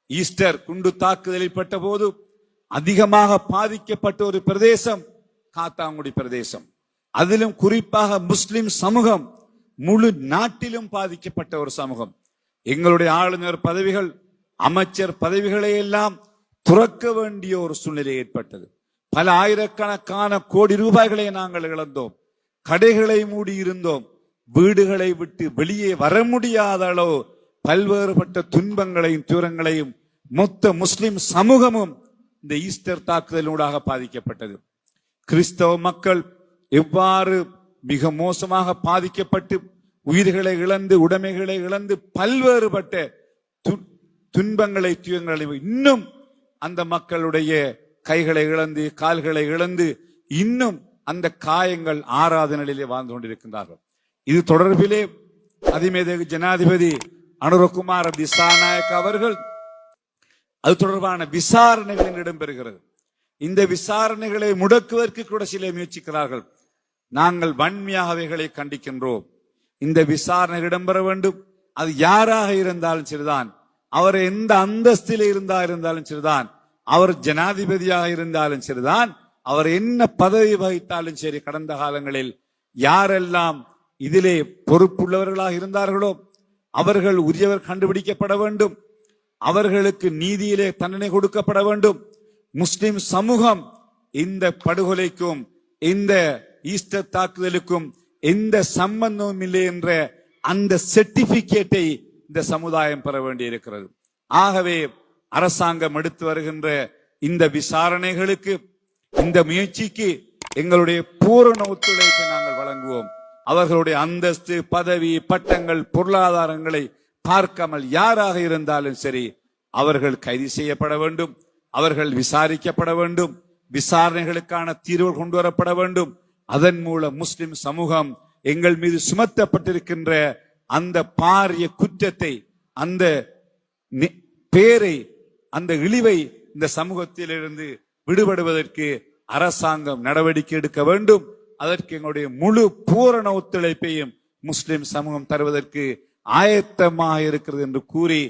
Easter குண்டு தாக்குதலில் பட்ட போது அதிகமாக பாதிக்கப்பட்ட ஒரு பிரதேசம் காத்தாங்குடி பிரதேசம். அதிலும் குறிப்பாக முஸ்லிம் சமூகம் முழு நாட்டிலும் பாதிக்கப்பட்ட ஒரு சமூகம். எங்களுடைய ஆளுநர் பதவிகள், அமைச்சர் பதவிகளை எல்லாம் துறக்க வேண்டிய ஒரு சூழ்நிலை ஏற்பட்டது. பல ஆயிரக்கணக்கான கோடி ரூபாய்களை நாங்கள் இழந்தோம். கடைகளை மூடி இருந்தோம். வீடுகளை விட்டு வெளியே வர முடியாத அளவு பல்வேறுபட்ட துன்பங்களையும் தூரங்களையும் மொத்த முஸ்லிம் சமூகமும் இந்த ஈஸ்டர் தாக்குதலூடாக பாதிக்கப்பட்டது. கிறிஸ்தவ மக்கள் எவ்வாறு மிக மோசமாக பாதிக்கப்பட்டு உயிர்களை இழந்து உடைமைகளை இழந்து பல்வேறுபட்ட துன்பங்களை துயங்களை இன்னும் அந்த மக்களுடைய கைகளை இழந்து கால்களை இழந்து இன்னும் அந்த காயங்கள் ஆறாத நிலையிலே வாழ்ந்து கொண்டிருக்கின்றார்கள். இது தொடர்பிலே அதிமேதகு ஜனாதிபதி அனுரகுமார திசாநாயக் அவர்கள் அது தொடர்பான விசாரணைகள் இடம்பெறுகிறது. இந்த விசாரணைகளை முடக்குவதற்கு கூட சில முயற்சிக்கிறார்கள். நாங்கள் வன்மையாக அவைகளை கண்டிக்கின்றோம். இந்த விசாரணை இடம்பெற வேண்டும். அது யாராக இருந்தாலும் சரிதான், அவர் எந்த அந்தஸ்தில் இருந்தாலும் சரிதான், அவர் ஜனாதிபதியாக இருந்தாலும் சரிதான், அவர் என்ன பதவி வகித்தாலும் சரி, கடந்த காலங்களில் யாரெல்லாம் இதிலே பொறுப்புள்ளவர்களாக இருந்தார்களோ அவர்கள் உரியவர் கண்டுபிடிக்கப்பட வேண்டும். அவர்களுக்கு நீதியிலே தண்டனை கொடுக்கப்பட வேண்டும். முஸ்லிம் சமூகம் இந்த படுகொலைக்கும் இந்த ஈஸ்டர் தாக்குதலுக்கும் எந்த சம்பந்தமும் இல்லை என்ற அந்த சர்டிபிகேட்டை இந்த சமுதாயம் பெற வேண்டியிருக்கிறது. ஆகவே அரசாங்கம் எடுத்து வருகின்ற இந்த விசாரணைகளுக்கு, இந்த முயற்சிக்கு எங்களுடைய பூரண ஒத்துழைப்பை நாங்கள் வழங்குவோம். அவர்களுடைய அந்தஸ்து, பதவி, பட்டங்கள், பொருளாதாரங்களை பார்க்காமல் யாராக இருந்தாலும் சரி அவர்கள் கைது செய்யப்பட வேண்டும். அவர்கள் விசாரிக்கப்பட வேண்டும். விசாரணைகளுக்கான தீர்வு கொண்டு வரப்பட வேண்டும். அதன் மூலம் முஸ்லிம் சமூகம் எங்கள் மீது சுமத்தப்பட்டிருக்கின்ற அந்த பாரிய குற்றத்தை, அந்த பேரை, அந்த இழிவை இந்த சமூகத்திலிருந்து விடுபடுவதற்கு அரசாங்கம் நடவடிக்கை எடுக்க வேண்டும். அதற்கு எங்களுடைய முழு பூரண ஒத்துழைப்பையும் முஸ்லிம் சமூகம் தருவதற்கு ஆயத்தமாக இருக்கிறது என்று கூறி